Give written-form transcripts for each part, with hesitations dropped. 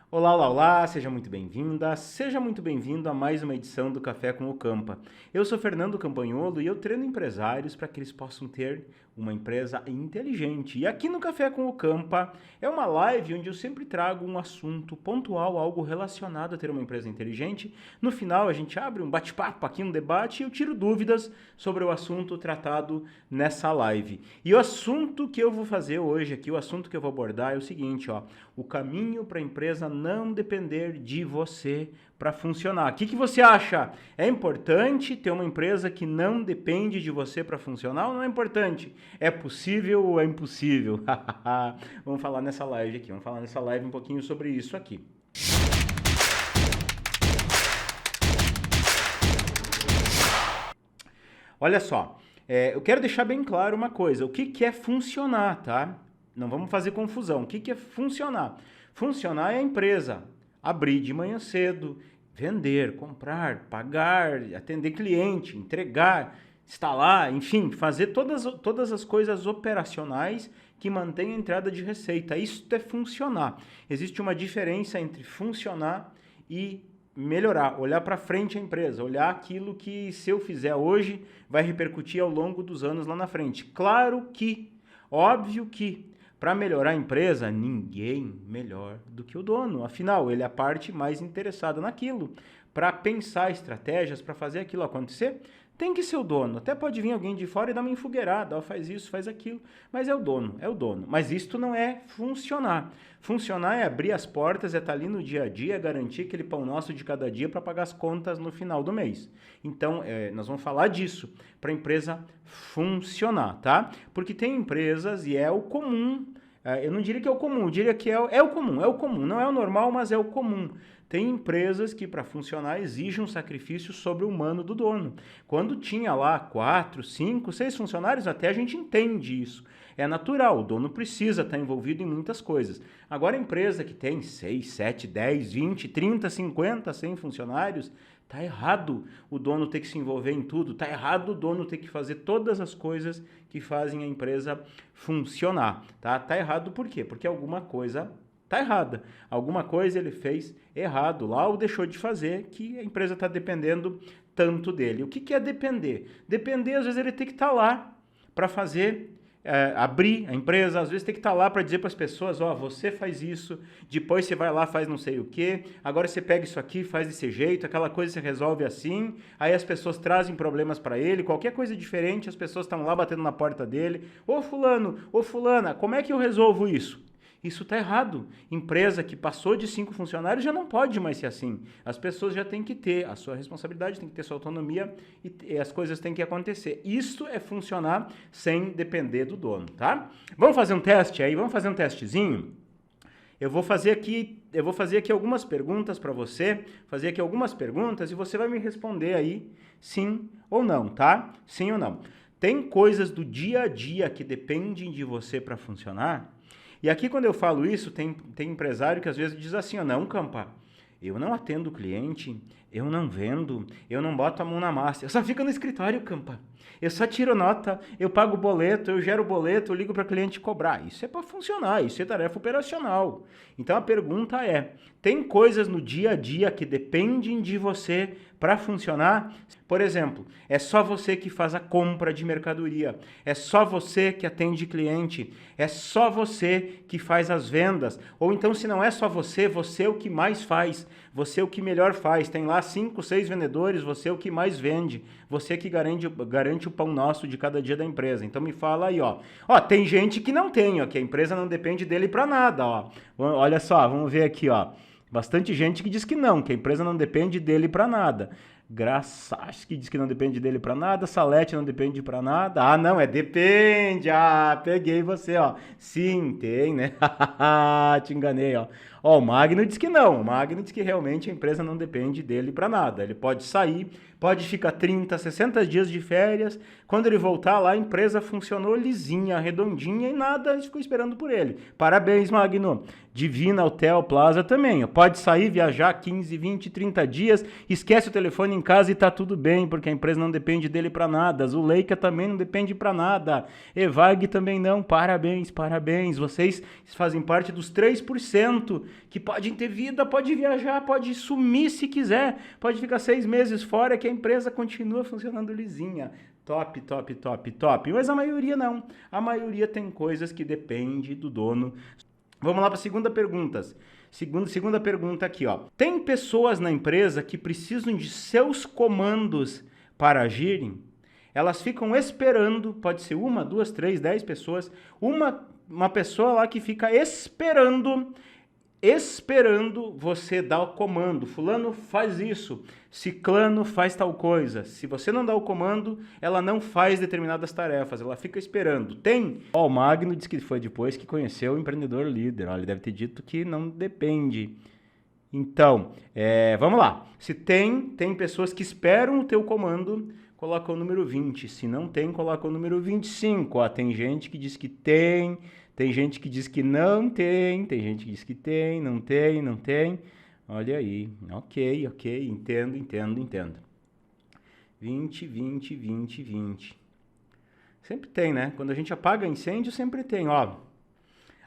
Olá, olá, olá, seja muito bem-vinda, seja muito bem-vindo a mais uma edição do Café com o Campa. Eu sou Fernando Campagnolo e eu treino empresários para que eles possam ter uma empresa inteligente. E aqui no Café com o Campa é uma live onde eu sempre trago um assunto pontual, algo relacionado a ter uma empresa inteligente. No final a gente abre um bate-papo aqui, um debate e eu tiro dúvidas sobre o assunto tratado nessa live. E o assunto que eu vou fazer hoje aqui, o assunto que eu vou abordar é o seguinte, ó, o caminho para a empresa não depender de você para funcionar. O que você acha? É importante ter uma empresa que não depende de você para funcionar ou não é importante? É possível ou é impossível? Vamos falar nessa live aqui, vamos falar nessa live um pouquinho sobre isso aqui. Olha só, eu quero deixar bem claro uma coisa, o que é funcionar, tá? Não vamos fazer confusão, o que é funcionar? Funcionar é a empresa abrir de manhã cedo, vender, comprar, pagar, atender cliente, entregar, instalar, enfim, fazer todas as coisas operacionais que mantêm a entrada de receita. Isso é funcionar. Existe uma diferença entre funcionar e melhorar, olhar para frente a empresa, olhar aquilo que se eu fizer hoje vai repercutir ao longo dos anos lá na frente. Claro que, óbvio que, para melhorar a empresa, ninguém melhor do que o dono. Afinal, ele é a parte mais interessada naquilo. Para pensar estratégias, para fazer aquilo acontecer, tem que ser o dono. Até pode vir alguém de fora e dar uma enfogueirada, ó, faz isso, faz aquilo. Mas é o dono, é o dono. Mas isto não é funcionar. Funcionar é abrir as portas, é estar ali no dia a dia, é garantir aquele pão nosso de cada dia para pagar as contas no final do mês. Então, nós vamos falar disso, para a empresa funcionar, tá? Porque tem empresas, e é o comum, eu não diria que é o comum, eu diria que é o comum, não é o normal, mas é o comum. Tem empresas que para funcionar exigem um sacrifício sobre-humano do dono. Quando tinha lá 4, 5, 6 funcionários, até a gente entende isso. É natural, o dono precisa estar envolvido em muitas coisas. Agora a empresa que tem 6, 7, 10, 20, 30, 50, 100 funcionários, tá errado o dono ter que se envolver em tudo, tá errado o dono ter que fazer todas as coisas que fazem a empresa funcionar, tá? Tá errado por quê? Porque alguma coisa tá errada. Alguma coisa ele fez errado lá ou deixou de fazer que a empresa está dependendo tanto dele. O que é depender? Depender, às vezes, ele tem que estar lá para fazer, abrir a empresa, às vezes tem que estar lá para dizer para as pessoas, ó, você faz isso, depois você vai lá, faz não sei o quê, agora você pega isso aqui, faz desse jeito, aquela coisa você resolve assim, aí as pessoas trazem problemas para ele, qualquer coisa diferente, as pessoas estão lá batendo na porta dele, ô fulano, ô fulana, como é que eu resolvo isso? Isso está errado. Empresa que passou de 5 funcionários já não pode mais ser assim. As pessoas já têm que ter a sua responsabilidade, têm que ter sua autonomia e as coisas têm que acontecer. Isso é funcionar sem depender do dono, tá? Vamos fazer um teste aí? Vamos fazer um testezinho? Eu vou fazer aqui algumas perguntas para você, fazer aqui algumas perguntas e você vai me responder aí sim ou não, tá? Sim ou não. Tem coisas do dia a dia que dependem de você para funcionar? E aqui quando eu falo isso, tem empresário que às vezes diz assim, ó, não, Campa, eu não atendo o cliente, eu não vendo, eu não boto a mão na massa, eu só fico no escritório, Campa. Eu só tiro nota, eu pago o boleto, eu gero o boleto, eu ligo para o cliente cobrar. Isso é para funcionar, isso é tarefa operacional. Então a pergunta é, tem coisas no dia a dia que dependem de você para funcionar? Por exemplo, é só você que faz a compra de mercadoria, é só você que atende cliente, é só você que faz as vendas, ou então se não é só você, você é o que mais faz, você é o que melhor faz, tem lá 5, 6 vendedores, você é o que mais vende, você que garante o pão nosso de cada dia da empresa. Então me fala aí, ó. Ó, tem gente que não tem, ó, que a empresa não depende dele para nada, ó. Olha só, vamos ver aqui, ó. Bastante gente que diz que não, que a empresa não depende dele para nada. Graças que diz que não depende dele para nada. Salete não depende para nada. Ah, não, depende. Ah, peguei você, ó. Sim, tem, né? Te enganei, ó. Ó, o Magno diz que não. O Magno diz que realmente a empresa não depende dele para nada. Ele pode sair, pode ficar 30, 60 dias de férias. Quando ele voltar lá, a empresa funcionou lisinha, redondinha e nada, a gente ficou esperando por ele. Parabéns, Magno. Divina Hotel Plaza também. Pode sair, viajar 15, 20, 30 dias, esquece o telefone em casa e tá tudo bem, porque a empresa não depende dele para nada. Zuleika também não depende para nada. Evag também não. Parabéns, parabéns. Vocês fazem parte dos 3% que podem ter vida, pode viajar, pode sumir se quiser, pode ficar 6 meses fora que a empresa continua funcionando lisinha. Top, top, top, top. Mas a maioria não. A maioria tem coisas que dependem do dono. Vamos lá para a segunda pergunta. Segunda pergunta aqui, ó. Tem pessoas na empresa que precisam de seus comandos para agirem? Elas ficam esperando, pode ser 1, 2, 3, 10 pessoas, uma pessoa lá que fica esperando você dar o comando. Fulano faz isso, ciclano faz tal coisa. Se você não dá o comando, ela não faz determinadas tarefas, ela fica esperando. Tem? O Magno disse que foi depois que conheceu o empreendedor líder. Ele deve ter dito que não depende. Então, vamos lá. Se tem pessoas que esperam o teu comando, coloca o número 20. Se não tem, coloca o número 25. Ó, tem gente que diz que tem gente que diz que não tem gente que diz que tem, não tem. Olha aí. Ok. Entendo. 20. Sempre tem, né? Quando a gente apaga incêndio, sempre tem. Ó,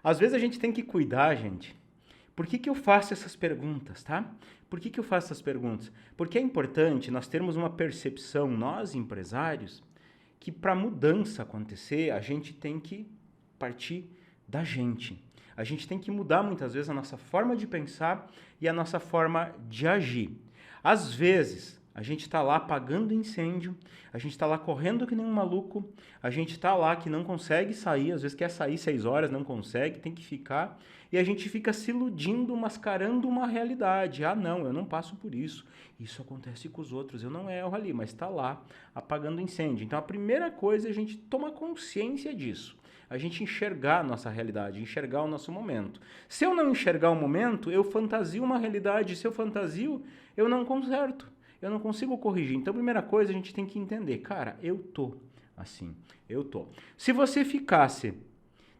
às vezes a gente tem que cuidar, gente. Por que eu faço essas perguntas, tá? Por que eu faço essas perguntas? Porque é importante nós termos uma percepção, nós empresários, que para mudança acontecer, a gente tem que partir da gente. A gente tem que mudar muitas vezes a nossa forma de pensar e a nossa forma de agir. Às vezes, a gente está lá apagando incêndio, a gente está lá correndo que nem um maluco, a gente está lá que não consegue sair, às vezes quer sair 6 horas, não consegue, tem que ficar, e a gente fica se iludindo, mascarando uma realidade. Ah, não, eu não passo por isso. Isso acontece com os outros, eu não erro ali, mas está lá apagando incêndio. Então, a primeira coisa é a gente tomar consciência disso. A gente enxergar a nossa realidade, enxergar o nosso momento. Se eu não enxergar o momento, eu fantasio uma realidade. Se eu fantasio, eu não conserto. Eu não consigo corrigir. Então, a primeira coisa, a gente tem que entender. Cara, eu tô assim. Eu tô. Se você ficasse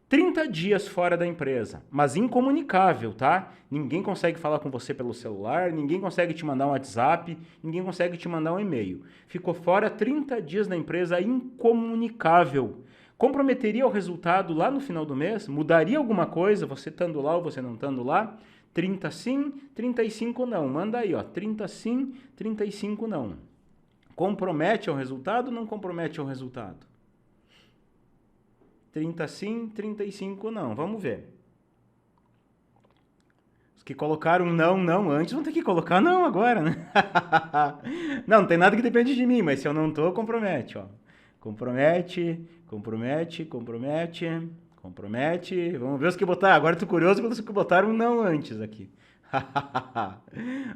30 dias fora da empresa, mas incomunicável, tá? Ninguém consegue falar com você pelo celular, ninguém consegue te mandar um WhatsApp, ninguém consegue te mandar um e-mail. Ficou fora 30 dias da empresa incomunicável. Comprometeria o resultado lá no final do mês? Mudaria alguma coisa, você estando lá ou você não estando lá? 30 sim, 35 não. Manda aí, ó, 30 sim, 35 não. Compromete ao resultado ou não compromete ao resultado? 30 sim, 35 não. Vamos ver. Os que colocaram não antes vão ter que colocar não agora, né? Não tem nada que depende de mim, mas se eu não tô, compromete, ó. Compromete. Vamos ver os que botaram. Agora tô curioso pelos que botaram não antes aqui.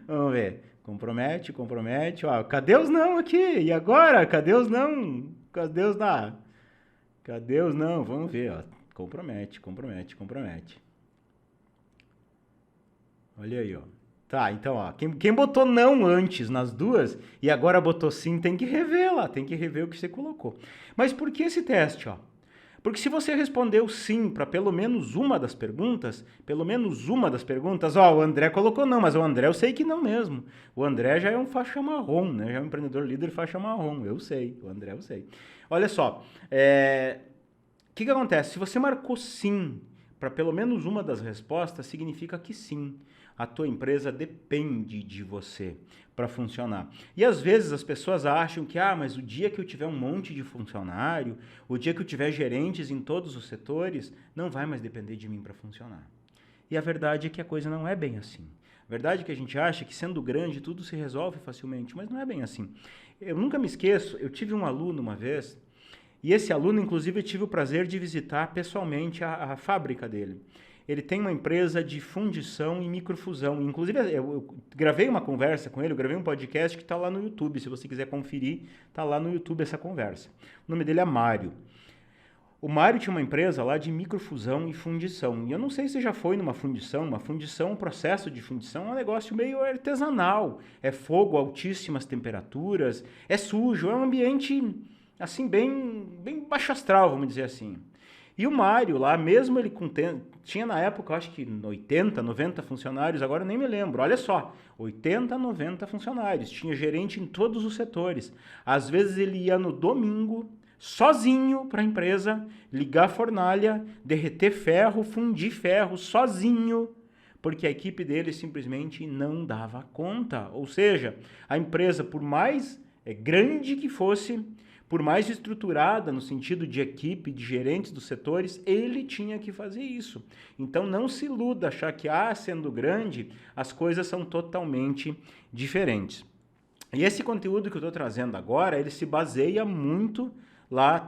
Vamos ver. Compromete. Ó, cadê os não aqui? E agora? Cadê os não? Cadê os não? Vamos ver, ó. Compromete. Olha aí, ó. Tá, então, ó, quem botou não antes nas duas e agora botou sim, tem que rever lá, tem que rever o que você colocou. Mas por que esse teste, ó? Porque se você respondeu sim para pelo menos uma das perguntas, ó, o André colocou não, mas o André eu sei que não mesmo. O André já é um faixa marrom, né? Já é um empreendedor líder faixa marrom, eu sei, o André eu sei. Olha só, o que acontece? Se você marcou sim para pelo menos uma das respostas, significa que sim. A tua empresa depende de você para funcionar. E às vezes as pessoas acham que, mas o dia que eu tiver um monte de funcionário, o dia que eu tiver gerentes em todos os setores, não vai mais depender de mim para funcionar. E a verdade é que a coisa não é bem assim. A verdade é que a gente acha que sendo grande tudo se resolve facilmente, mas não é bem assim. Eu nunca me esqueço, eu tive um aluno uma vez, e esse aluno, inclusive, eu tive o prazer de visitar pessoalmente a fábrica dele. Ele tem uma empresa de fundição e microfusão. Inclusive, eu gravei uma conversa com ele, eu gravei um podcast que está lá no YouTube. Se você quiser conferir, está lá no YouTube essa conversa. O nome dele é Mário. O Mário tinha uma empresa lá de microfusão e fundição. E eu não sei se já foi numa fundição. Uma fundição, um processo de fundição é um negócio meio artesanal. É fogo a altíssimas temperaturas, é sujo, é um ambiente assim bem baixo astral, vamos dizer assim. E o Mário lá, mesmo ele tinha na época, acho que 80, 90 funcionários, agora eu nem me lembro, olha só, 80, 90 funcionários, tinha gerente em todos os setores. Às vezes ele ia no domingo, sozinho para a empresa, ligar a fornalha, derreter ferro, fundir ferro, sozinho, porque a equipe dele simplesmente não dava conta. Ou seja, a empresa, por mais grande que fosse, por mais estruturada no sentido de equipe, de gerentes dos setores, ele tinha que fazer isso. Então não se iluda achar que, sendo grande, as coisas são totalmente diferentes. E esse conteúdo que eu estou trazendo agora, ele se baseia muito lá,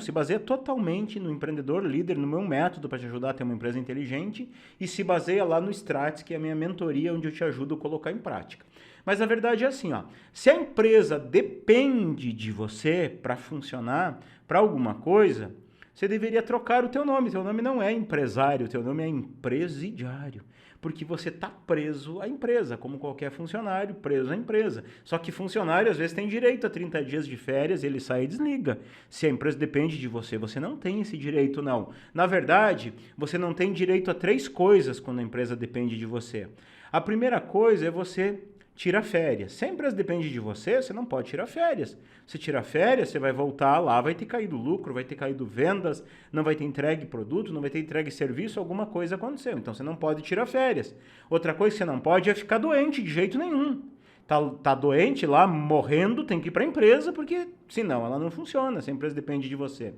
se baseia totalmente no Empreendedor Líder, no meu método para te ajudar a ter uma empresa inteligente, e se baseia lá no Strategies, que é a minha mentoria, onde eu te ajudo a colocar em prática. Mas a verdade é assim, se a empresa depende de você para funcionar, para alguma coisa, você deveria trocar o teu nome. Teu nome não é empresário, teu nome é empresidiário. Porque você está preso à empresa, como qualquer funcionário preso à empresa. Só que funcionário, às vezes, tem direito a 30 dias de férias, ele sai e desliga. Se a empresa depende de você, você não tem esse direito, não. Na verdade, você não tem direito a 3 coisas quando a empresa depende de você. A primeira coisa é você tira férias. Se a empresa depende de você, você não pode tirar férias. Se tirar férias, você vai voltar lá, vai ter caído lucro, vai ter caído vendas, não vai ter entregue produto, não vai ter entregue serviço, alguma coisa aconteceu. Então você não pode tirar férias. Outra coisa que você não pode é ficar doente de jeito nenhum. Tá doente lá, morrendo, tem que ir para a empresa, porque senão ela não funciona, se a empresa depende de você.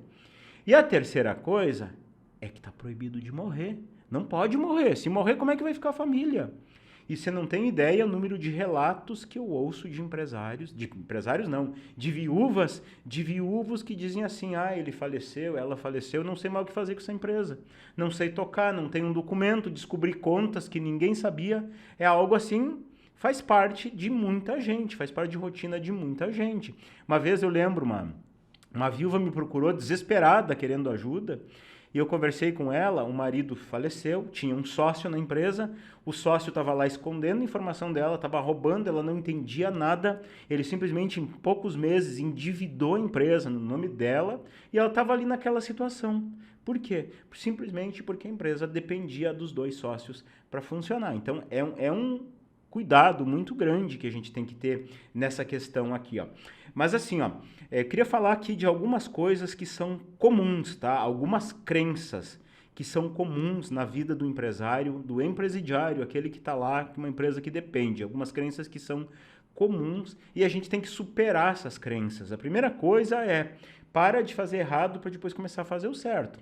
E a terceira coisa é que está proibido de morrer. Não pode morrer. Se morrer, como é que vai ficar a família? E você não tem ideia o número de relatos que eu ouço de de viúvos que dizem assim, ele faleceu, ela faleceu, não sei mais o que fazer com essa empresa. Não sei tocar, não tem um documento, descobri contas que ninguém sabia. É algo assim, faz parte de muita gente, faz parte de rotina de muita gente. Uma vez eu lembro, uma viúva me procurou desesperada, querendo ajuda, e eu conversei com ela, o marido faleceu, tinha um sócio na empresa, o sócio estava lá escondendo a informação dela, estava roubando, ela não entendia nada, ele simplesmente em poucos meses endividou a empresa no nome dela e ela estava ali naquela situação. Por quê? Simplesmente porque a empresa dependia dos 2 sócios para funcionar. Então é um cuidado muito grande que a gente tem que ter nessa questão aqui, Mas assim, eu queria falar aqui de algumas coisas que são comuns, tá? Algumas crenças que são comuns na vida do empresário, do empresidiário, aquele que está lá, uma empresa que depende. Algumas crenças que são comuns e a gente tem que superar essas crenças. A primeira coisa é, para de fazer errado para depois começar a fazer o certo.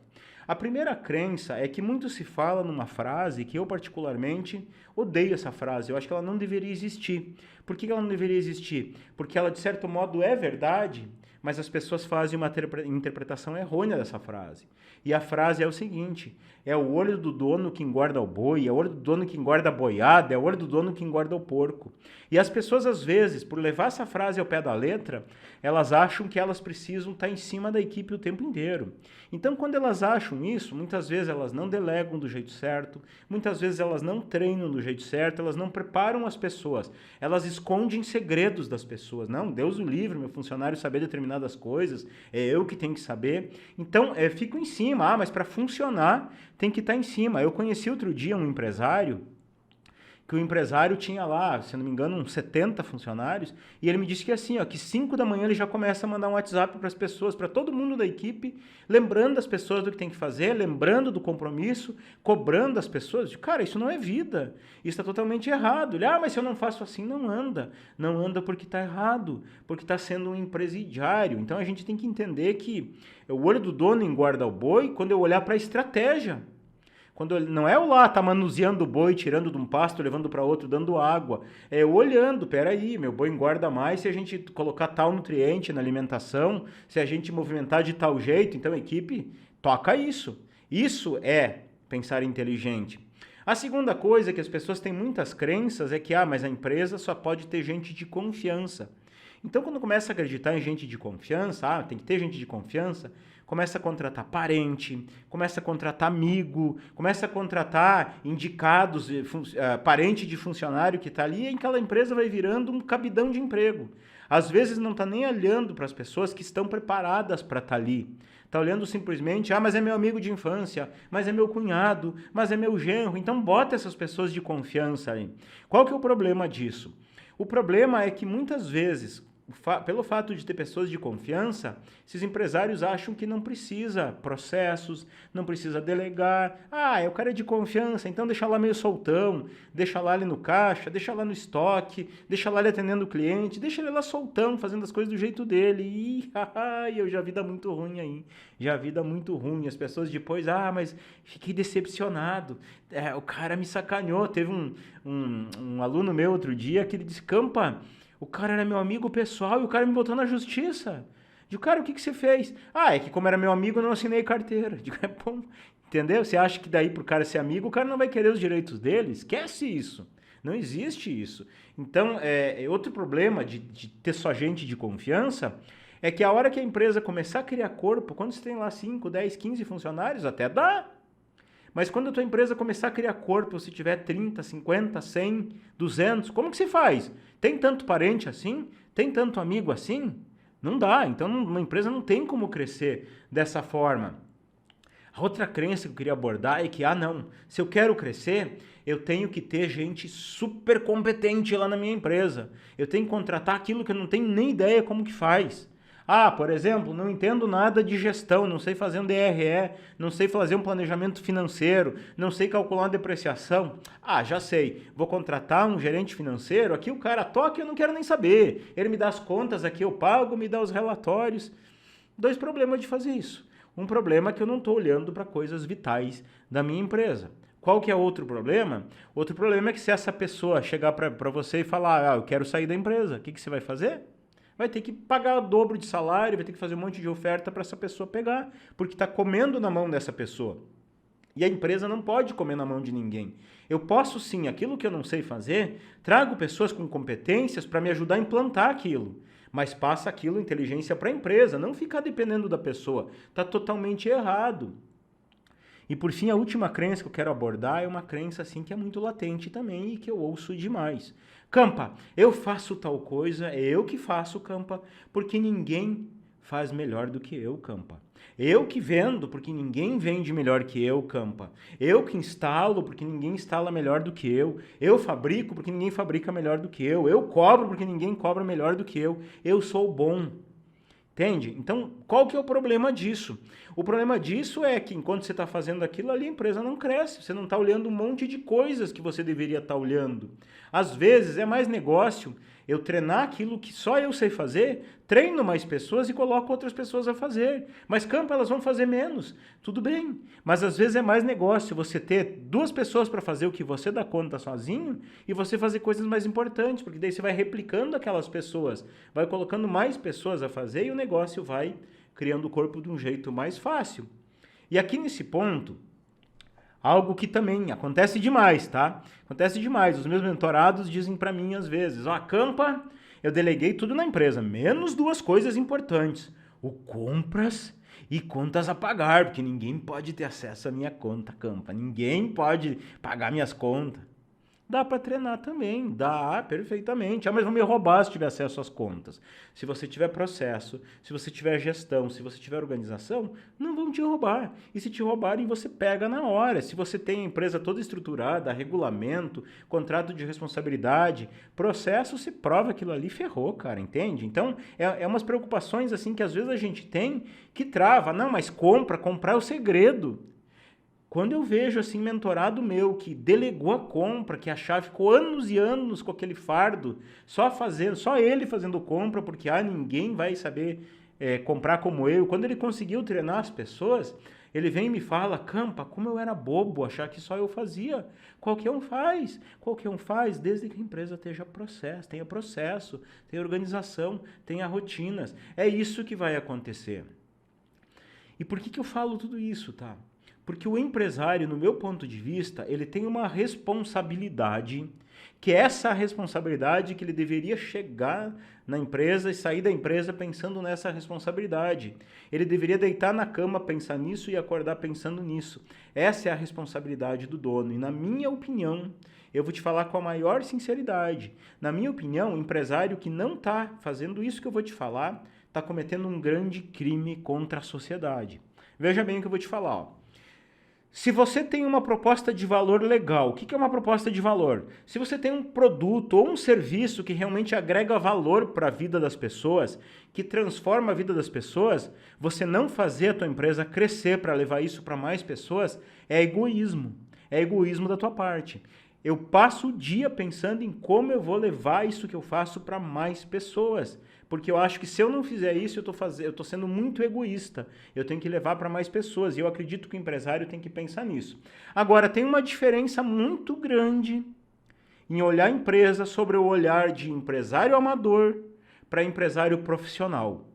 A primeira crença é que muito se fala numa frase que eu particularmente odeio essa frase, eu acho que ela não deveria existir. Por que ela não deveria existir? Porque ela de certo modo é verdade, mas as pessoas fazem uma interpretação errônea dessa frase. E a frase é o seguinte, é o olho do dono que engorda o boi, é o olho do dono que engorda a boiada, é o olho do dono que engorda o porco. E as pessoas às vezes, por levar essa frase ao pé da letra, elas acham que elas precisam estar em cima da equipe o tempo inteiro. Então quando elas acham isso, muitas vezes elas não delegam do jeito certo, muitas vezes elas não treinam do jeito certo, elas não preparam as pessoas, elas escondem segredos das pessoas. Não, Deus o livre, meu funcionário saber determinadas coisas, é eu que tenho que saber. Então, fico em cima, mas para funcionar tem que estar em cima. Eu conheci outro dia um empresário, que o empresário tinha lá, se não me engano, uns 70 funcionários, e ele me disse que assim, que 5 da manhã ele já começa a mandar um WhatsApp para as pessoas, para todo mundo da equipe, lembrando as pessoas do que tem que fazer, lembrando do compromisso, cobrando as pessoas. Cara, isso não é vida, isso está totalmente errado. Ele, mas se eu não faço assim, não anda. Não anda porque está errado, porque está sendo um empresidiário. Então a gente tem que entender que o olho do dono engorda o boi quando eu olhar para a estratégia. Quando não é o lá, tá manuseando o boi, tirando de um pasto, levando para outro, dando água. É olhando, peraí, meu boi engorda mais se a gente colocar tal nutriente na alimentação, se a gente movimentar de tal jeito. Então, a equipe toca isso. Isso é pensar inteligente. A segunda coisa que as pessoas têm muitas crenças é que, mas a empresa só pode ter gente de confiança. Então, quando começa a acreditar em gente de confiança, tem que ter gente de confiança, começa a contratar parente, começa a contratar amigo, começa a contratar indicados, parente de funcionário que está ali, e aquela empresa vai virando um cabidão de emprego. Às vezes não está nem olhando para as pessoas que estão preparadas para estar ali. Está olhando simplesmente, mas é meu amigo de infância, mas é meu cunhado, mas é meu genro. Então bota essas pessoas de confiança aí. Qual que é o problema disso? O problema é que muitas vezes pelo fato de ter pessoas de confiança, esses empresários acham que não precisa processos, não precisa delegar. Ah, o cara é de confiança, então deixa lá meio soltão, deixa lá ele no caixa, deixa lá no estoque, deixa lá ele atendendo o cliente, deixa ele lá soltão, fazendo as coisas do jeito dele. E eu já vi dar muito ruim aí, já vi dar muito ruim. As pessoas depois, mas fiquei decepcionado, o cara me sacaneou. Teve um aluno meu outro dia que ele disse, Campa, o cara era meu amigo pessoal e o cara me botou na justiça. Digo, cara, o que você fez? É que como era meu amigo eu não assinei carteira. Digo, bom, entendeu? Você acha que daí pro cara ser amigo, o cara não vai querer os direitos dele? Esquece isso. Não existe isso. Então, outro problema de ter só gente de confiança é que a hora que a empresa começar a criar corpo, quando você tem lá 5, 10, 15 funcionários, até dá. Mas quando a tua empresa começar a criar corpo, se tiver 30, 50, 100, 200, como que se faz? Tem tanto parente assim? Tem tanto amigo assim? Não dá. Então, uma empresa não tem como crescer dessa forma. A outra crença que eu queria abordar é que, não, se eu quero crescer, eu tenho que ter gente super competente lá na minha empresa. Eu tenho que contratar aquilo que eu não tenho nem ideia como que faz. Por exemplo, não entendo nada de gestão, não sei fazer um DRE, não sei fazer um planejamento financeiro, não sei calcular uma depreciação. Já sei, vou contratar um gerente financeiro, aqui o cara toca e eu não quero nem saber. Ele me dá as contas, aqui eu pago, me dá os relatórios. 2 problemas de fazer isso. Um problema é que eu não estou olhando para coisas vitais da minha empresa. Qual que é outro problema? Outro problema é que se essa pessoa chegar para você e falar, eu quero sair da empresa, o que você vai fazer? Vai ter que pagar o dobro de salário, vai ter que fazer um monte de oferta para essa pessoa pegar, porque está comendo na mão dessa pessoa. E a empresa não pode comer na mão de ninguém. Eu posso sim, aquilo que eu não sei fazer, trago pessoas com competências para me ajudar a implantar aquilo. Mas passa aquilo, inteligência para a empresa, não ficar dependendo da pessoa. Está totalmente errado. E por fim, a última crença que eu quero abordar é uma crença assim que é muito latente também e que eu ouço demais. Campa, eu faço tal coisa, é eu que faço, Campa, porque ninguém faz melhor do que eu, Campa. Eu que vendo, porque ninguém vende melhor que eu, Campa. Eu que instalo, porque ninguém instala melhor do que eu. Eu fabrico, porque ninguém fabrica melhor do que eu. Eu cobro, porque ninguém cobra melhor do que eu. Eu sou bom. Entende? Então, qual que é o problema disso? O problema disso é que enquanto você está fazendo aquilo ali, a empresa não cresce. Você não está olhando um monte de coisas que você deveria estar olhando. Às vezes é mais negócio eu treinar aquilo que só eu sei fazer, treino mais pessoas e coloco outras pessoas a fazer. Mas, Campo, elas vão fazer menos. Tudo bem. Mas às vezes é mais negócio você ter 2 pessoas para fazer o que você dá conta sozinho e você fazer coisas mais importantes, porque daí você vai replicando aquelas pessoas, vai colocando mais pessoas a fazer e o negócio vai criando o corpo de um jeito mais fácil. E aqui nesse ponto, algo que também acontece demais, tá? Acontece demais. Os meus mentorados dizem para mim às vezes, Campa, eu deleguei tudo na empresa, menos 2 coisas importantes. O compras e contas a pagar, porque ninguém pode ter acesso à minha conta, Campa. Ninguém pode pagar minhas contas. Dá para treinar também, dá perfeitamente. Mas vão me roubar se tiver acesso às contas. Se você tiver processo, se você tiver gestão, se você tiver organização, não vão te roubar. E se te roubarem, você pega na hora. Se você tem a empresa toda estruturada, regulamento, contrato de responsabilidade, processo, você prova aquilo ali, ferrou, cara, entende? Então, é umas preocupações assim que às vezes a gente tem que trava. Não, mas comprar é o segredo. Quando eu vejo assim mentorado meu que delegou a compra, que a chave ficou anos e anos com aquele fardo, só ele fazendo compra, porque ninguém vai saber comprar como eu. Quando ele conseguiu treinar as pessoas, ele vem e me fala, Campa, como eu era bobo achar que só eu fazia. Qualquer um faz, desde que a empresa tenha processo, tenha organização, tenha rotinas. É isso que vai acontecer. E por que eu falo tudo isso, tá? Porque o empresário, no meu ponto de vista, ele tem uma responsabilidade, que é essa responsabilidade que ele deveria chegar na empresa e sair da empresa pensando nessa responsabilidade. Ele deveria deitar na cama, pensar nisso e acordar pensando nisso. Essa é a responsabilidade do dono. E na minha opinião, eu vou te falar com a maior sinceridade, na minha opinião, o empresário que não está fazendo isso que eu vou te falar, está cometendo um grande crime contra a sociedade. Veja bem o que eu vou te falar, Se você tem uma proposta de valor legal, o que é uma proposta de valor? Se você tem um produto ou um serviço que realmente agrega valor para a vida das pessoas, que transforma a vida das pessoas, você não fazer a tua empresa crescer para levar isso para mais pessoas é egoísmo. É egoísmo da tua parte. Eu passo o dia pensando em como eu vou levar isso que eu faço para mais pessoas. Porque eu acho que se eu não fizer isso, eu estou sendo muito egoísta. Eu tenho que levar para mais pessoas. E eu acredito que o empresário tem que pensar nisso. Agora, tem uma diferença muito grande em olhar a empresa sobre o olhar de empresário amador para empresário profissional.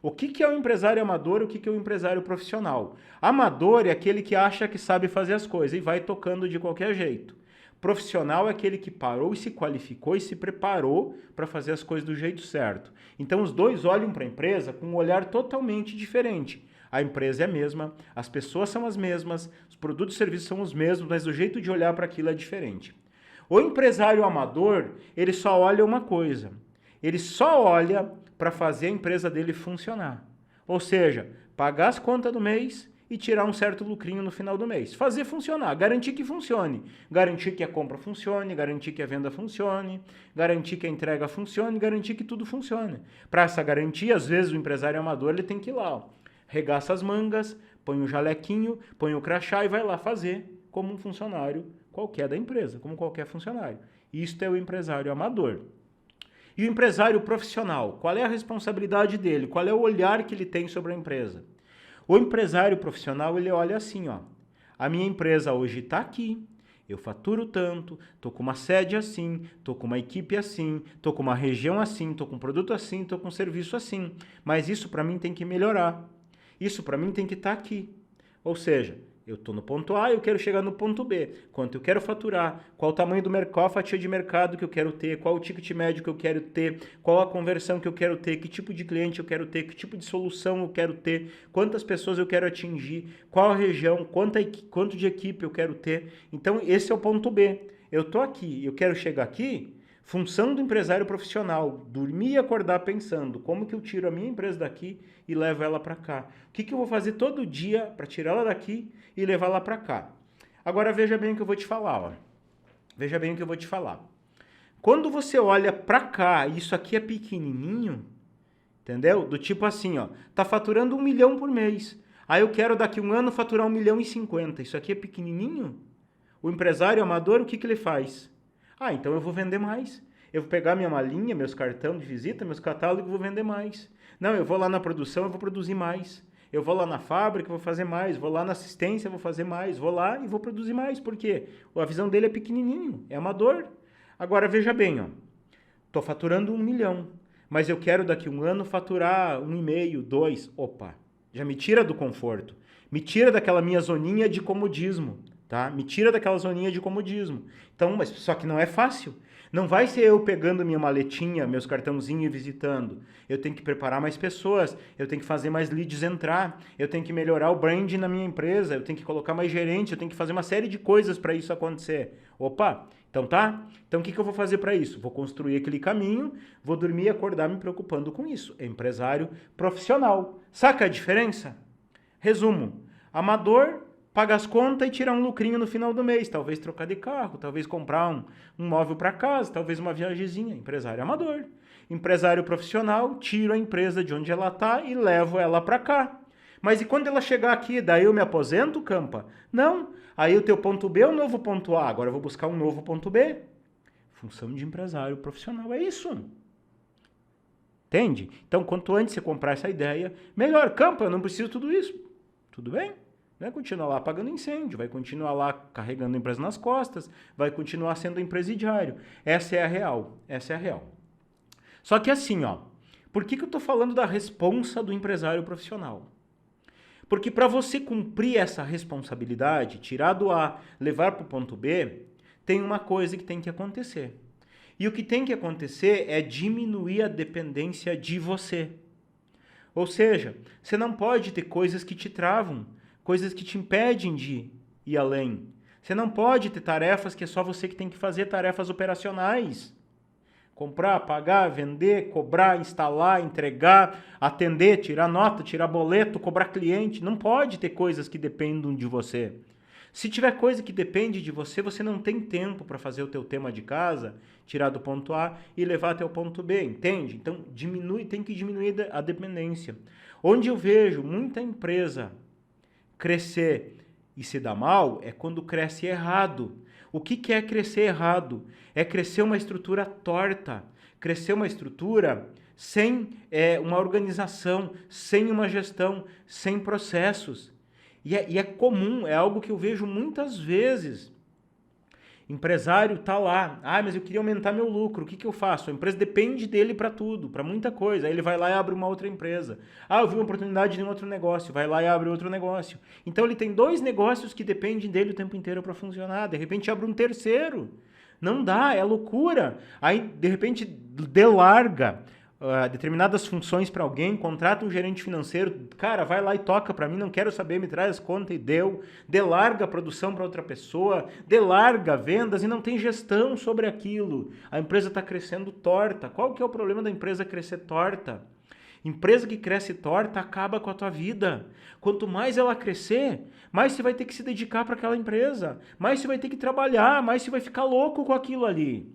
O que é o empresário amador e o que é o empresário profissional? Amador é aquele que acha que sabe fazer as coisas e vai tocando de qualquer jeito. Profissional é aquele que parou e se qualificou e se preparou para fazer as coisas do jeito certo. Então os dois olham para a empresa com um olhar totalmente diferente. A empresa é a mesma, as pessoas são as mesmas, os produtos e serviços são os mesmos, mas o jeito de olhar para aquilo é diferente. O empresário amador, ele só olha uma coisa. Ele só olha para fazer a empresa dele funcionar. Ou seja, pagar as contas do mês e tirar um certo lucrinho no final do mês. Fazer funcionar, garantir que funcione. Garantir que a compra funcione, garantir que a venda funcione, garantir que a entrega funcione, garantir que tudo funcione. Para essa garantia, às vezes o empresário amador ele tem que ir lá, ó, regaça as mangas, põe um jalequinho, põe o crachá e vai lá fazer como um funcionário qualquer da empresa, como qualquer funcionário. Isto é o empresário amador. E o empresário profissional, qual é a responsabilidade dele? Qual é o olhar que ele tem sobre a empresa? O empresário profissional, ele olha assim, ó, a minha empresa hoje está aqui, eu faturo tanto, estou com uma sede assim, estou com uma equipe assim, estou com uma região assim, estou com um produto assim, estou com um serviço assim, mas isso para mim tem que melhorar, isso para mim tem que estar aqui. Ou seja, eu estou no ponto A e eu quero chegar no ponto B. Quanto eu quero faturar, qual o tamanho do mercado, qual a fatia de mercado que eu quero ter, qual o ticket médio que eu quero ter, qual a conversão que eu quero ter, que tipo de cliente eu quero ter, que tipo de solução eu quero ter, quantas pessoas eu quero atingir, qual a região, quanto de equipe eu quero ter. Então, esse é o ponto B. Eu estou aqui, eu quero chegar aqui. Função do empresário profissional, dormir e acordar pensando como que eu tiro a minha empresa daqui e levo ela para cá. O que eu vou fazer todo dia para tirar ela daqui e levar ela para cá. Agora veja bem o que eu vou te falar. Ó. Veja bem o que eu vou te falar. Quando você olha para cá, isso aqui é pequenininho, entendeu? Do tipo assim, ó, tá faturando 1 milhão por mês. Aí eu quero daqui a um ano faturar 1,50 milhão. Isso aqui é pequenininho? O empresário amador, o que ele faz? Ah, então eu vou vender mais. Eu vou pegar minha malinha, meus cartões de visita, meus catálogos e vou vender mais. Não, eu vou lá na produção, eu vou produzir mais. Eu vou lá na fábrica, vou fazer mais. Vou lá na assistência, vou fazer mais. Vou lá e vou produzir mais. Por quê? A visão dele é pequenininho, é amador. Agora, veja bem, ó. Tô faturando 1 milhão, mas eu quero daqui a um ano faturar 1,5, 2. Opa, já me tira do conforto. Me tira daquela minha zoninha de comodismo. Tá? Me tira daquela zoninha de comodismo. Então, mas só que não é fácil. Não vai ser eu pegando minha maletinha, meus cartãozinhos e visitando. Eu tenho que preparar mais pessoas, eu tenho que fazer mais leads entrar, eu tenho que melhorar o brand na minha empresa, eu tenho que colocar mais gerente, eu tenho que fazer uma série de coisas para isso acontecer. Opa, então tá? Então o que eu vou fazer para isso? Vou construir aquele caminho, vou dormir e acordar me preocupando com isso. É empresário profissional. Saca a diferença? Resumo, amador, paga as contas e tirar um lucrinho no final do mês. Talvez trocar de carro, talvez comprar um móvel para casa, talvez uma viagemzinha. Empresário amador. Empresário profissional, tiro a empresa de onde ela está e levo ela para cá. Mas e quando ela chegar aqui, daí eu me aposento, Campa? Não. Aí o teu ponto B é o novo ponto A. Agora eu vou buscar um novo ponto B. Função de empresário profissional é isso. Entende? Então, quanto antes você comprar essa ideia, melhor. Campa, eu não preciso de tudo isso. Tudo bem? Vai continuar lá apagando incêndio, vai continuar lá carregando a empresa nas costas, vai continuar sendo empresidiário. Essa é a real, essa é a real. Só que assim, ó, por que eu estou falando da responsa do empresário profissional? Porque para você cumprir essa responsabilidade, tirar do A, levar para o ponto B, tem uma coisa que tem que acontecer. E o que tem que acontecer é diminuir a dependência de você. Ou seja, você não pode ter coisas que te travam, coisas que te impedem de ir além. Você não pode ter tarefas que é só você que tem que fazer, tarefas operacionais. Comprar, pagar, vender, cobrar, instalar, entregar, atender, tirar nota, tirar boleto, cobrar cliente. Não pode ter coisas que dependam de você. Se tiver coisa que depende de você, você não tem tempo para fazer o teu tema de casa, tirar do ponto A e levar até o ponto B, entende? Então, tem que diminuir a dependência. Onde eu vejo muita empresa crescer e se dar mal é quando cresce errado. O que é crescer errado? É crescer uma estrutura torta, crescer uma estrutura sem uma organização, sem uma gestão, sem processos. E é comum, é algo que eu vejo muitas vezes. Empresário tá lá, mas eu queria aumentar meu lucro, o que eu faço? A empresa depende dele para tudo, para muita coisa. Aí ele vai lá e abre uma outra empresa. Eu vi uma oportunidade de um outro negócio, vai lá e abre outro negócio. Então ele tem 2 negócios que dependem dele o tempo inteiro para funcionar. De repente abre um terceiro. Não dá, é loucura. Aí de repente delarga determinadas funções para alguém, contrata um gerente financeiro, cara, vai lá e toca para mim, não quero saber, me traz as contas e deu, delarga a produção para outra pessoa, delarga vendas e não tem gestão sobre aquilo. A empresa está crescendo torta. Qual que é o problema da empresa crescer torta? Empresa que cresce torta acaba com a tua vida. Quanto mais ela crescer, mais você vai ter que se dedicar para aquela empresa, mais você vai ter que trabalhar, mais você vai ficar louco com aquilo ali.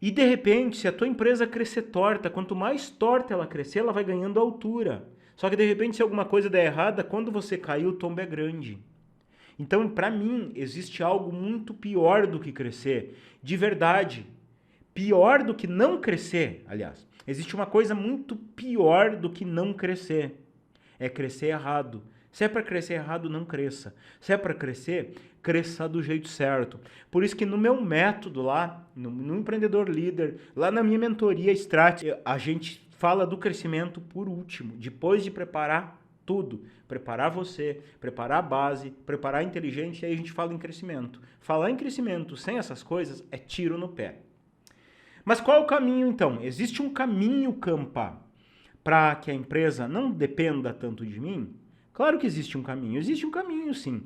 E de repente, se a tua empresa crescer torta, quanto mais torta ela crescer, ela vai ganhando altura. Só que de repente, se alguma coisa der errada, quando você cair, o tombo é grande. Então, para mim, existe algo muito pior do que crescer. De verdade. Pior do que não crescer, aliás. Existe uma coisa muito pior do que não crescer. É crescer errado. Se é para crescer errado, não cresça. Se é para crescer, cresça do jeito certo. Por isso que no meu método lá, no Empreendedor Líder, lá na minha mentoria Strat, a gente fala do crescimento por último, depois de preparar tudo. Preparar você, preparar a base, preparar a inteligência, e aí a gente fala em crescimento. Falar em crescimento sem essas coisas é tiro no pé. Mas qual é o caminho então? Existe um caminho, Campa, para que a empresa não dependa tanto de mim? Claro que existe um caminho sim.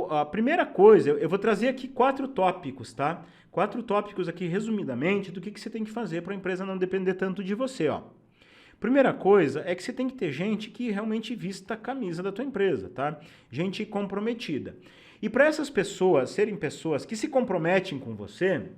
A primeira coisa, eu vou trazer aqui 4 tópicos, tá? 4 tópicos aqui resumidamente do que você tem que fazer para a empresa não depender tanto de você, ó. Primeira coisa é que você tem que ter gente que realmente vista a camisa da tua empresa, tá? Gente comprometida. E para essas pessoas serem pessoas que se comprometem com você,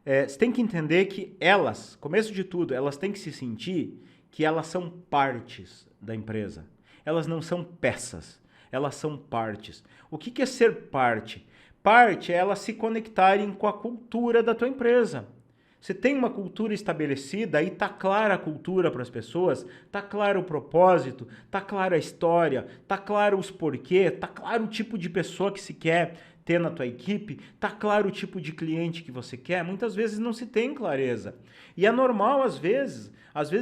você tem que entender que elas, começo de tudo, elas têm que se sentir que elas são partes da empresa. Elas não são peças, elas são partes. O que é ser parte? Parte é elas se conectarem com a cultura da tua empresa. Você tem uma cultura estabelecida, aí está clara a cultura para as pessoas, está claro o propósito, está clara a história, está claro os porquês, está claro o tipo de pessoa que se quer ter na tua equipe, está claro o tipo de cliente que você quer. Muitas vezes não se tem clareza. E é normal às vezes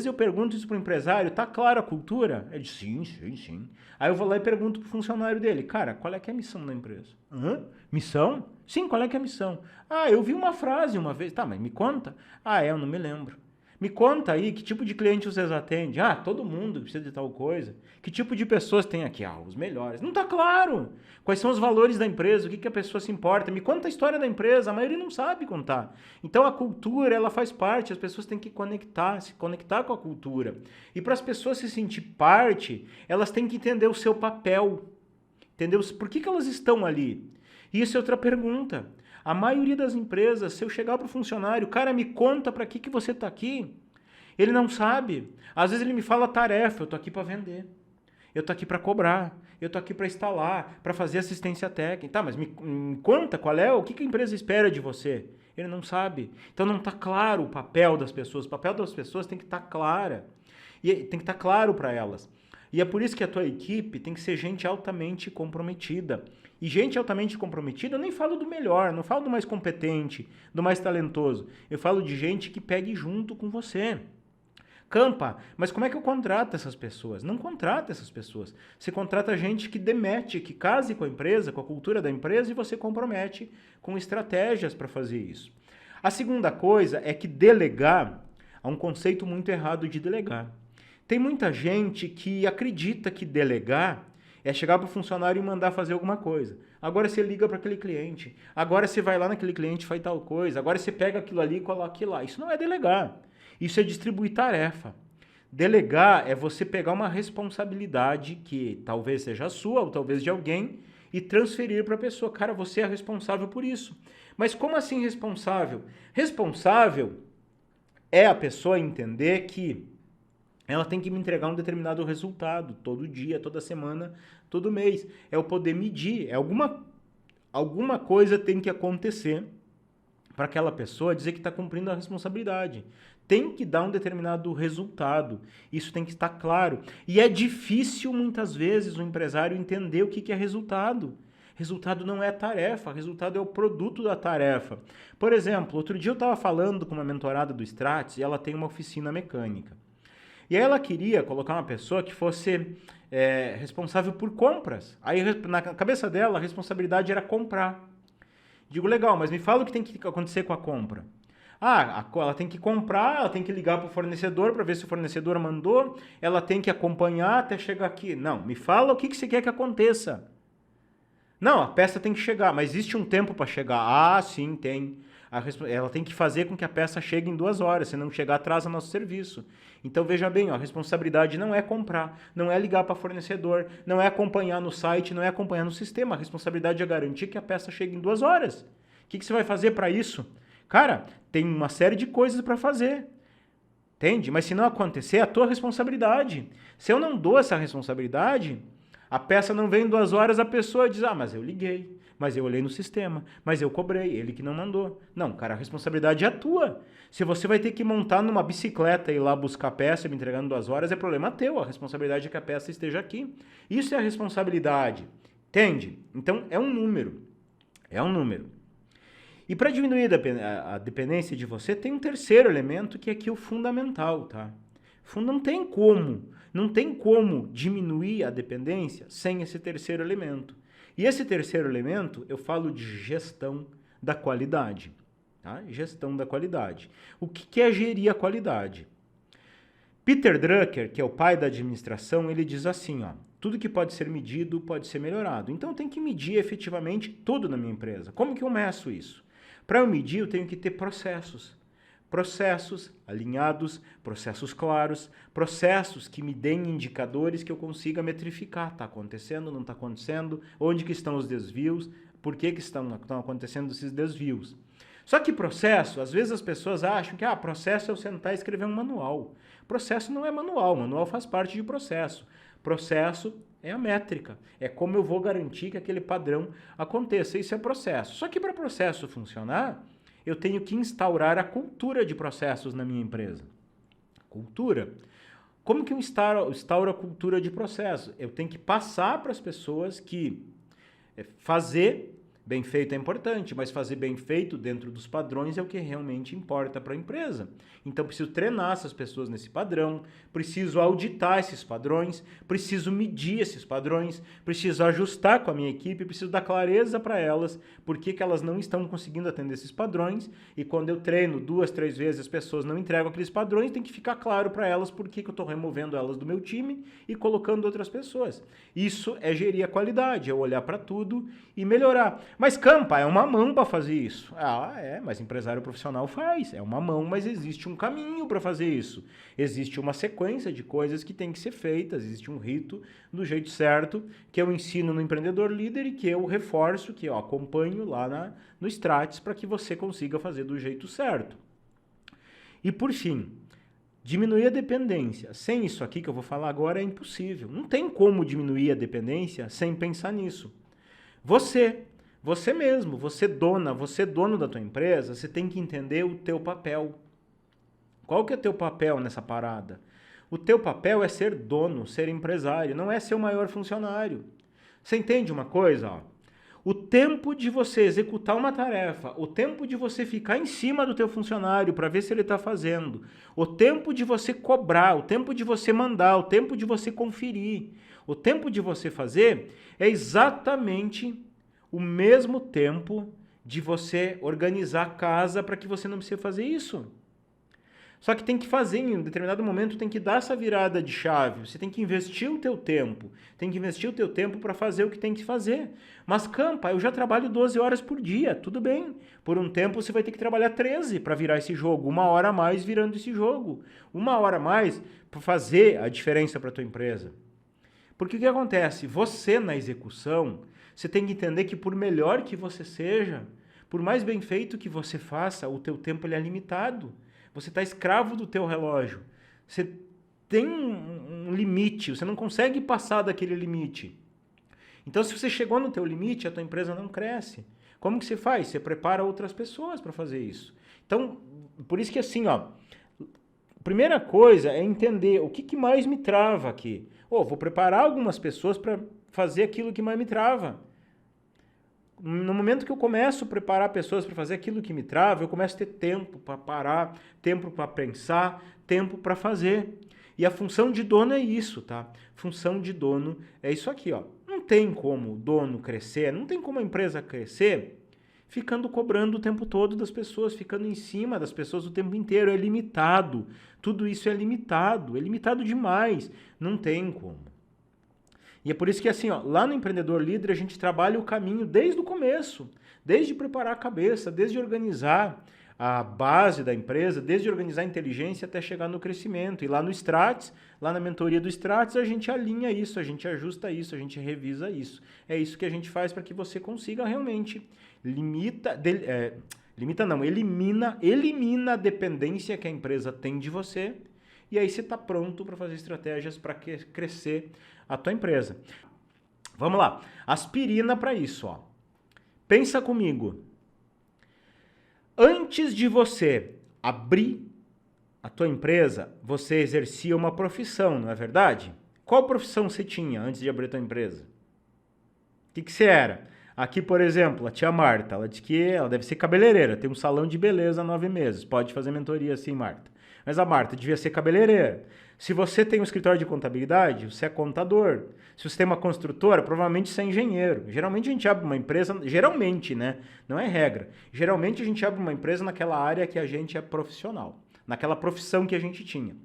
eu pergunto isso para o empresário, tá clara a cultura? Ele diz, sim. Aí eu vou lá e pergunto para o funcionário dele, cara, qual é que é a missão da empresa? Missão? Sim, qual é que é a missão? Eu vi uma frase uma vez, tá, mas me conta. Eu não me lembro. Me conta aí, que tipo de cliente vocês atendem? Todo mundo precisa de tal coisa. Que tipo de pessoas tem aqui? Os melhores. Não tá claro. Quais são os valores da empresa? O que a pessoa se importa? Me conta a história da empresa. A maioria não sabe contar. Então a cultura, ela faz parte. As pessoas têm que se conectar com a cultura. E para as pessoas se sentir parte, elas têm que entender o seu papel. Entendeu? Por que elas estão ali? E isso é outra pergunta. A maioria das empresas, se eu chegar para o funcionário, cara, me conta para que você está aqui, ele não sabe. Às vezes ele me fala tarefa, eu estou aqui para vender, eu estou aqui para cobrar, eu estou aqui para instalar, para fazer assistência técnica. Tá, mas me conta o que a empresa espera de você. Ele não sabe. Então não está claro o papel das pessoas. O papel das pessoas tem que estar clara. E tem que estar claro para elas. E é por isso que a tua equipe tem que ser gente altamente comprometida. E gente altamente comprometida, eu nem falo do melhor, não falo do mais competente, do mais talentoso. Eu falo de gente que pegue junto com você. Campa, mas como é que eu contrato essas pessoas? Não contrata essas pessoas. Você contrata gente que demete, que case com a empresa, com a cultura da empresa, e você compromete com estratégias para fazer isso. A segunda coisa é que delegar, há um conceito muito errado de delegar. Tem muita gente que acredita que delegar é chegar para o funcionário e mandar fazer alguma coisa. Agora você liga para aquele cliente. Agora você vai lá naquele cliente e faz tal coisa. Agora você pega aquilo ali e coloca aquilo lá. Isso não é delegar. Isso é distribuir tarefa. Delegar é você pegar uma responsabilidade que talvez seja sua ou talvez de alguém e transferir para a pessoa. Cara, você é responsável por isso. Mas como assim responsável? Responsável é a pessoa entender que ela tem que me entregar um determinado resultado todo dia, toda semana, todo mês. É o poder medir, alguma coisa tem que acontecer para aquela pessoa dizer que está cumprindo a responsabilidade. Tem que dar um determinado resultado. Isso tem que estar claro. E é difícil, muitas vezes, o empresário entender o que é resultado. Resultado não é tarefa, resultado é o produto da tarefa. Por exemplo, outro dia eu estava falando com uma mentorada do Stratis e ela tem uma oficina mecânica. E aí ela queria colocar uma pessoa que fosse responsável por compras. Aí na cabeça dela a responsabilidade era comprar. Digo, legal, mas me fala o que tem que acontecer com a compra. Ela tem que comprar, ela tem que ligar para o fornecedor para ver se o fornecedor mandou, ela tem que acompanhar até chegar aqui. Não, me fala o que você quer que aconteça. Não, a peça tem que chegar, mas existe um tempo para chegar. Ah, sim, tem. Ela tem que fazer com que a peça chegue em 2 horas, se não chegar atrasa nosso serviço. Então veja bem, ó, a responsabilidade não é comprar, não é ligar para fornecedor, não é acompanhar no site, não é acompanhar no sistema. A responsabilidade é garantir que a peça chegue em 2 horas. O que você vai fazer para isso? Cara, tem uma série de coisas para fazer. Entende? Mas se não acontecer, é a tua responsabilidade. Se eu não dou essa responsabilidade, a peça não vem em 2 horas, a pessoa diz, mas eu liguei, mas eu olhei no sistema, mas eu cobrei, ele que não mandou. Não, cara, a responsabilidade é tua. Se você vai ter que montar numa bicicleta e ir lá buscar a peça e me entregar em 2 horas, é problema teu. A responsabilidade é que a peça esteja aqui. Isso é a responsabilidade. Entende? Então, é um número. É um número. E para diminuir a dependência de você, tem um terceiro elemento que é aqui o fundamental, tá? Não tem como diminuir a dependência sem esse terceiro elemento. E esse terceiro elemento, eu falo de gestão da qualidade. Tá? Gestão da qualidade. O que é gerir a qualidade? Peter Drucker, que é o pai da administração, ele diz assim, tudo que pode ser medido pode ser melhorado. Então, tem que medir efetivamente tudo na minha empresa. Como que eu meço isso? Para eu medir, eu tenho que ter processos. Processos alinhados, processos claros, processos que me deem indicadores que eu consiga metrificar. Está acontecendo, não está acontecendo? Onde que estão os desvios? Por que estão acontecendo esses desvios? Só que processo, às vezes as pessoas acham que processo é eu sentar e escrever um manual. Processo não é manual, manual faz parte de processo. Processo é a métrica, é como eu vou garantir que aquele padrão aconteça. Isso é processo. Só que para processo funcionar, eu tenho que instaurar a cultura de processos na minha empresa. Cultura. Como que eu instauro a cultura de processo? Eu tenho que passar para as pessoas que fazer bem feito é importante, mas fazer bem feito dentro dos padrões é o que realmente importa para a empresa. Então, preciso treinar essas pessoas nesse padrão, preciso auditar esses padrões, preciso medir esses padrões, preciso ajustar com a minha equipe, preciso dar clareza para elas por que elas não estão conseguindo atender esses padrões. E quando eu treino 2, 3 vezes, as pessoas não entregam aqueles padrões, tem que ficar claro para elas por que eu estou removendo elas do meu time e colocando outras pessoas. Isso é gerir a qualidade, é olhar para tudo e melhorar. Mas, Campa, é uma mão para fazer isso. Mas empresário profissional faz. É uma mão, mas existe um caminho para fazer isso. Existe uma sequência de coisas que tem que ser feitas. Existe um rito do jeito certo, que eu ensino no Empreendedor Líder e que eu reforço, que eu acompanho lá no Stratis para que você consiga fazer do jeito certo. E, por fim, diminuir a dependência. Sem isso aqui que eu vou falar agora é impossível. Não tem como diminuir a dependência sem pensar nisso. Você mesmo, você dono da tua empresa, você tem que entender o teu papel. Qual que é o teu papel nessa parada? O teu papel é ser dono, ser empresário, não é ser o maior funcionário. Você entende uma coisa? O tempo de você executar uma tarefa, o tempo de você ficar em cima do teu funcionário para ver se ele está fazendo, o tempo de você cobrar, o tempo de você mandar, o tempo de você conferir, o tempo de você fazer é exatamente o mesmo tempo de você organizar a casa para que você não precise fazer isso. Só que tem que fazer, em um determinado momento, tem que dar essa virada de chave. Você tem que investir o teu tempo. Tem que investir o teu tempo para fazer o que tem que fazer. Mas, Campa, eu já trabalho 12 horas por dia. Tudo bem. Por um tempo, você vai ter que trabalhar 13 para virar esse jogo. 1 hora a mais virando esse jogo. 1 hora a mais para fazer a diferença para a tua empresa. Porque o que acontece? Você, na execução, Você tem que entender que por melhor que você seja, por mais bem feito que você faça, o teu tempo ele é limitado. Você está escravo do teu relógio. Você tem um limite, você não consegue passar daquele limite. Então, se você chegou no teu limite, a tua empresa não cresce. Como que você faz? Você prepara outras pessoas para fazer isso. Então, por isso que assim, ó, primeira coisa é entender o que mais me trava aqui. Vou preparar algumas pessoas para fazer aquilo que mais me trava. No momento que eu começo a preparar pessoas para fazer aquilo que me trava, eu começo a ter tempo para parar, tempo para pensar, tempo para fazer. E a função de dono é isso, tá? Função de dono é isso aqui, ó. Não tem como o dono crescer, não tem como a empresa crescer ficando cobrando o tempo todo das pessoas, ficando em cima das pessoas o tempo inteiro. É limitado. Tudo isso é limitado demais. Não tem como. E é por isso que assim, ó, lá no Empreendedor Líder a gente trabalha o caminho desde o começo, desde preparar a cabeça, desde organizar a base da empresa, desde organizar a inteligência até chegar no crescimento. E lá no Strates, lá na mentoria do Strates, a gente alinha isso, a gente ajusta isso, a gente revisa isso. É isso que a gente faz para que você consiga realmente elimina a dependência que a empresa tem de você. E aí você está pronto para fazer estratégias para crescer a tua empresa. Vamos lá. Aspirina para isso, ó. Pensa comigo. Antes de você abrir a tua empresa, você exercia uma profissão, não é verdade? Qual profissão você tinha antes de abrir a tua empresa? O que você era? Aqui, por exemplo, a tia Marta, ela diz que ela deve ser cabeleireira, tem um salão de beleza há 9 meses. Pode fazer mentoria assim, Marta. Mas a Marta devia ser cabeleireira. Se você tem um escritório de contabilidade, você é contador. Se você tem uma construtora, provavelmente você é engenheiro. Geralmente a gente abre uma empresa, geralmente, né? Não é regra. Geralmente a gente abre uma empresa naquela área que a gente é profissional, naquela profissão que a gente tinha.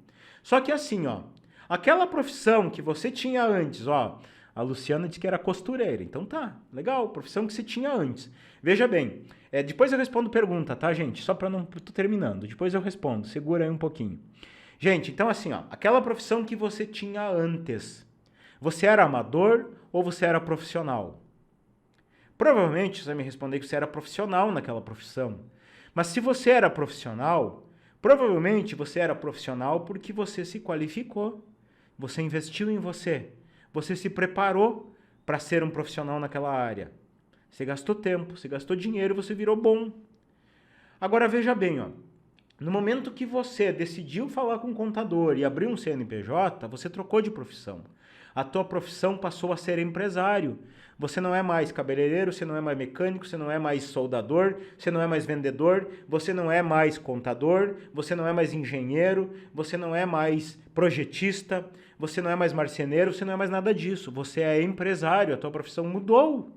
Só que assim, ó, aquela profissão que você tinha antes, ó, a Luciana disse que era costureira. Então tá, legal, profissão que você tinha antes. Veja bem, depois eu respondo pergunta, tá, gente? Só para não... Tô terminando. Depois eu respondo, segura aí um pouquinho. Gente, então assim, ó, aquela profissão que você tinha antes, você era amador ou você era profissional? Provavelmente você vai me responder que você era profissional naquela profissão. Mas se você era profissional, provavelmente você era profissional porque você se qualificou, você investiu em você, você se preparou para ser um profissional naquela área. Você gastou tempo, você gastou dinheiro e você virou bom. Agora veja bem, ó. No momento que você decidiu falar com um contador e abrir um CNPJ, você trocou de profissão. A tua profissão passou a ser empresário. Você não é mais cabeleireiro, você não é mais mecânico, você não é mais soldador, você não é mais vendedor, você não é mais contador, você não é mais engenheiro, você não é mais projetista, você não é mais marceneiro, você não é mais nada disso. Você é empresário, a tua profissão mudou.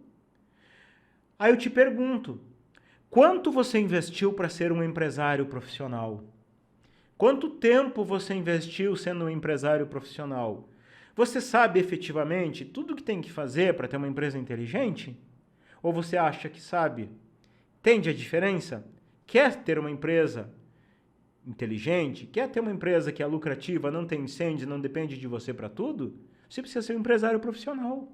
Aí eu te pergunto, quanto você investiu para ser um empresário profissional? Quanto tempo você investiu sendo um empresário profissional? Você sabe efetivamente tudo o que tem que fazer para ter uma empresa inteligente? Ou você acha que sabe? Entende a diferença? Quer ter uma empresa inteligente? Quer ter uma empresa que é lucrativa, não tem incêndio, não depende de você para tudo? Você precisa ser um empresário profissional.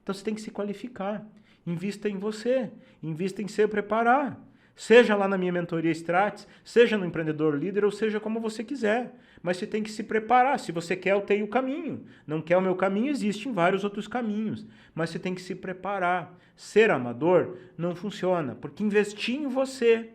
Então você tem que se qualificar. Invista em você, invista em se preparar. Seja lá na minha mentoria Strates, seja no Empreendedor Líder, ou seja como você quiser. Mas você tem que se preparar. Se você quer, eu tenho o caminho. Não quer o meu caminho, existem vários outros caminhos. Mas você tem que se preparar. Ser amador não funciona, porque investir em você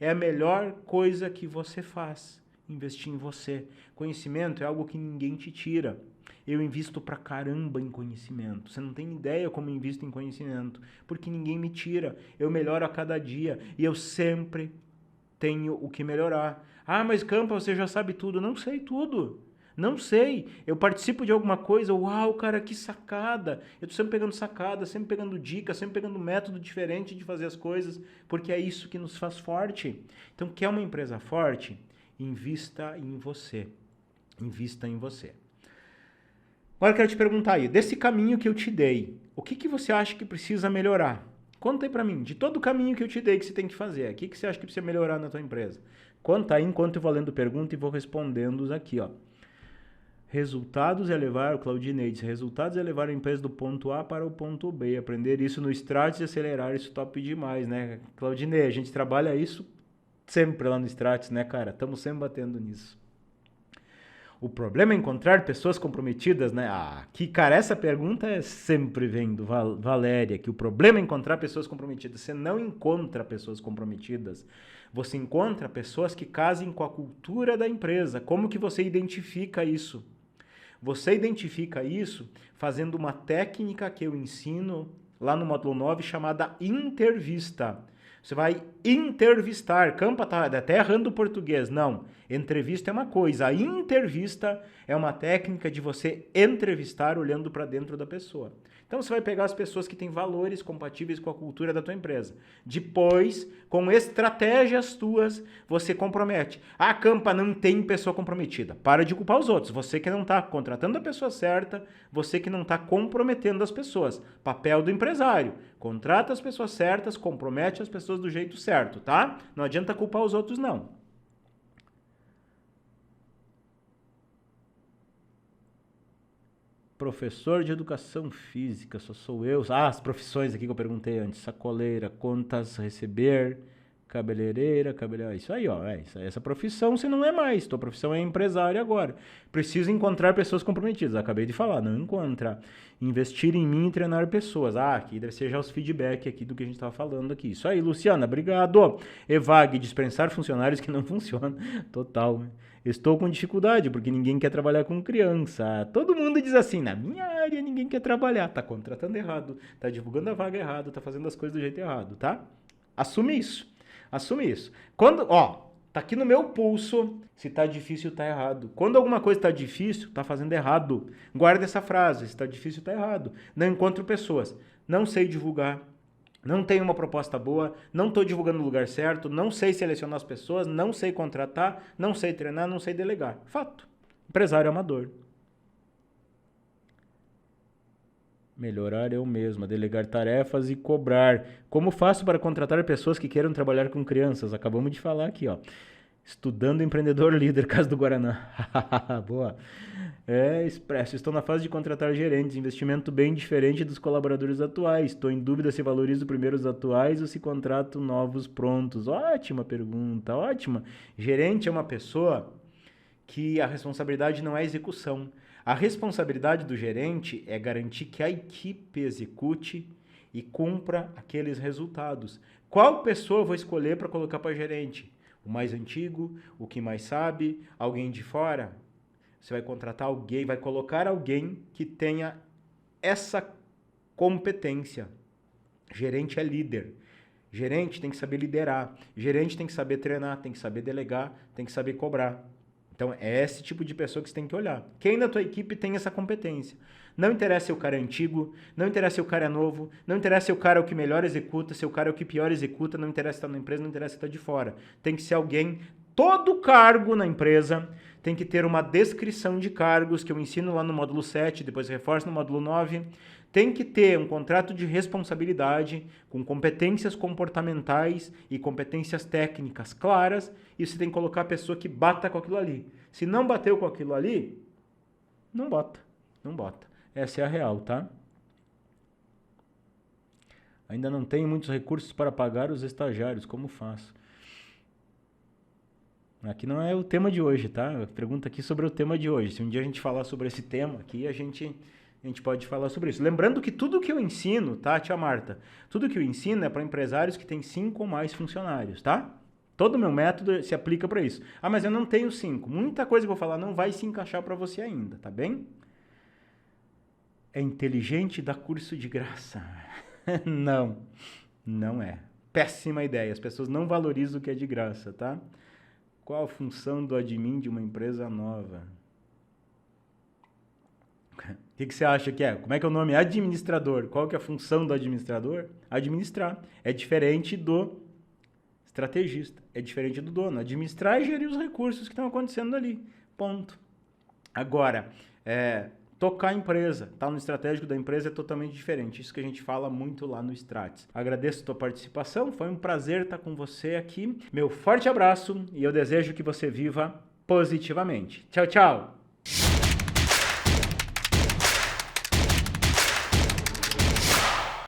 é a melhor coisa que você faz. Investir em você. Conhecimento é algo que ninguém te tira. Eu invisto pra caramba em conhecimento. Você não tem ideia como eu invisto em conhecimento, porque ninguém me tira. Eu melhoro a cada dia e eu sempre tenho o que melhorar. Ah, mas Campa, você já sabe tudo. Não sei tudo. Não sei. Eu participo de alguma coisa. Uau, cara, que sacada. Eu tô sempre pegando sacada, sempre pegando dicas, sempre pegando método diferente de fazer as coisas, porque é isso que nos faz forte. Então, quer uma empresa forte? Invista em você. Invista em você. Agora eu quero te perguntar aí, desse caminho que eu te dei, o que você acha que precisa melhorar? Conta aí pra mim, de todo o caminho que eu te dei que você tem que fazer, o que você acha que precisa melhorar na tua empresa? Conta aí enquanto eu vou lendo pergunta e vou respondendo aqui, ó. Resultados é levar, o Claudinei disse, resultados é levar a empresa do ponto A para o ponto B. Aprender isso no Stratis e acelerar isso top demais, né? Claudinei, a gente trabalha isso sempre lá no Stratis, né, cara? Estamos sempre batendo nisso. O problema é encontrar pessoas comprometidas, né? Que, cara, essa pergunta sempre vem do Valéria, que o problema é encontrar pessoas comprometidas. Você não encontra pessoas comprometidas. Você encontra pessoas que casem com a cultura da empresa. Como que você identifica isso? Você identifica isso fazendo uma técnica que eu ensino lá no módulo 9 chamada intervista. Você vai entrevistar. Campa tá até errando o português. Não. Entrevista é uma coisa. A intervista é uma técnica de você entrevistar olhando para dentro da pessoa. Então você vai pegar as pessoas que têm valores compatíveis com a cultura da tua empresa. Depois, com estratégias tuas, você compromete. A Campa não tem pessoa comprometida. Para de culpar os outros. Você que não está contratando a pessoa certa, você que não está comprometendo as pessoas. Papel do empresário. Contrata as pessoas certas, compromete as pessoas do jeito certo, tá? Não adianta culpar os outros, não. Professor de educação física, só sou eu. As profissões aqui que eu perguntei antes. Sacoleira, contas, receber, cabeleireira. Isso aí, ó. Essa profissão você não é mais. Tua profissão é empresário agora. Preciso encontrar pessoas comprometidas. Acabei de falar, não encontra. Investir em mim e treinar pessoas. Aqui deve ser já os feedback aqui do que a gente estava falando aqui. Isso aí, Luciana, obrigado. Evag, dispensar funcionários que não funcionam. Total. Estou com dificuldade, porque ninguém quer trabalhar com criança. Todo mundo diz assim, na minha área ninguém quer trabalhar. Tá contratando errado, tá divulgando a vaga errado, tá fazendo as coisas do jeito errado, tá? Assume isso. Assume isso. Quando, tá aqui no meu pulso, se tá difícil, tá errado. Quando alguma coisa tá difícil, tá fazendo errado. Guarda essa frase, se tá difícil, tá errado. Não encontro pessoas. Não sei divulgar. Não tenho uma proposta boa, não estou divulgando no lugar certo, não sei selecionar as pessoas, não sei contratar, não sei treinar, não sei delegar. Fato. Empresário amador. Melhorar eu mesmo, delegar tarefas e cobrar. Como faço para contratar pessoas que queiram trabalhar com crianças? Acabamos de falar aqui, ó. Estudando empreendedor líder, caso do Guaraná. Boa. Expresso. Estou na fase de contratar gerentes. Investimento bem diferente dos colaboradores atuais. Estou em dúvida se valorizo primeiro os atuais ou se contrato novos prontos. Ótima pergunta, ótima. Gerente é uma pessoa que a responsabilidade não é a execução. A responsabilidade do gerente é garantir que a equipe execute e cumpra aqueles resultados. Qual pessoa eu vou escolher para colocar para gerente? O mais antigo, o que mais sabe, alguém de fora? Você vai contratar alguém, vai colocar alguém que tenha essa competência. Gerente é líder. Gerente tem que saber liderar. Gerente tem que saber treinar, tem que saber delegar, tem que saber cobrar. Então, é esse tipo de pessoa que você tem que olhar. Quem na tua equipe tem essa competência? Não interessa se o cara é antigo, não interessa se o cara é novo, não interessa se o cara é o que melhor executa, se o cara é o que pior executa, não interessa se está na empresa, não interessa se está de fora. Tem que ser alguém, todo cargo na empresa tem que ter uma descrição de cargos, que eu ensino lá no módulo 7, depois reforço no módulo 9. Tem que ter um contrato de responsabilidade com competências comportamentais e competências técnicas claras, e você tem que colocar a pessoa que bata com aquilo ali. Se não bateu com aquilo ali, não bota. Não bota. Essa é a real, tá? Ainda não tenho muitos recursos para pagar os estagiários. Como faço? Aqui não é o tema de hoje, tá? Pergunta aqui sobre o tema de hoje. Se um dia a gente falar sobre esse tema aqui, a gente pode falar sobre isso. Lembrando que tudo que eu ensino, tá, tia Marta? Tudo que eu ensino é para empresários que têm 5 ou mais funcionários, tá? Todo o meu método se aplica para isso. Ah, mas eu não tenho 5. Muita coisa que eu vou falar não vai se encaixar para você ainda, tá bem? É inteligente dar curso de graça. Não, não é. Péssima ideia. As pessoas não valorizam o que é de graça, tá? Qual a função do admin de uma empresa nova? O que você acha que é? Como é que é o nome? Administrador. Qual que é a função do administrador? Administrar. É diferente do estrategista. É diferente do dono. Administrar e gerir os recursos que estão acontecendo ali. Ponto. Agora, tocar a empresa, tá no estratégico da empresa é totalmente diferente. Isso que a gente fala muito lá no Stratis. Agradeço a tua participação, foi um prazer estar com você aqui. Meu forte abraço e eu desejo que você viva positivamente. Tchau, tchau!